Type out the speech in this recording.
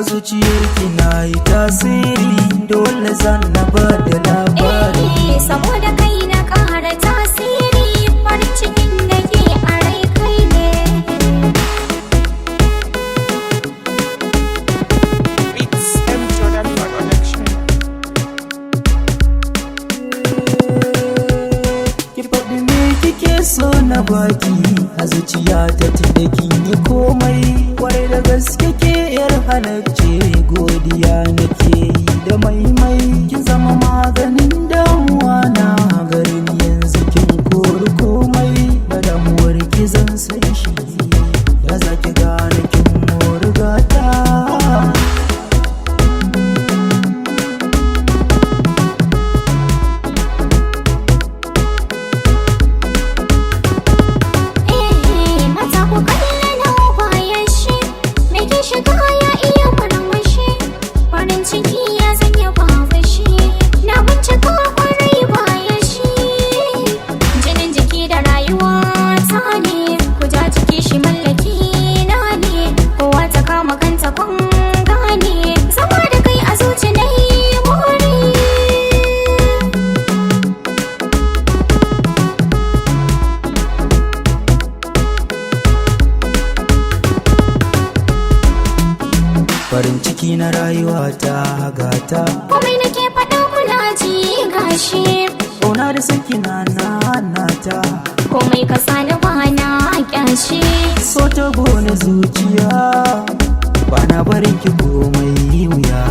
zuciyarki na yi tasiri, dole zan na ba da labari. Saboda kai na ƙara tasiri, farin cikin da ke a rai kai ne. Ki faɗi me kike so na baki, a zuciya ta tunda kin yi komai. Kwarai da gaske ke yar halacce, godiya nake yi da maimai. Kin zama maganin damuwa na, garin yanzu kin kori komai. Da damuwar ki zan san shi, ya zaki gane kin mori gata. Farin ciki na rayuwa ta gata, komai nake faɗa kula ji gashi. ƙauna da saki na nata, komai ka sani bana kyashi. so ta gona zuciya, bana barin ki komai wuya.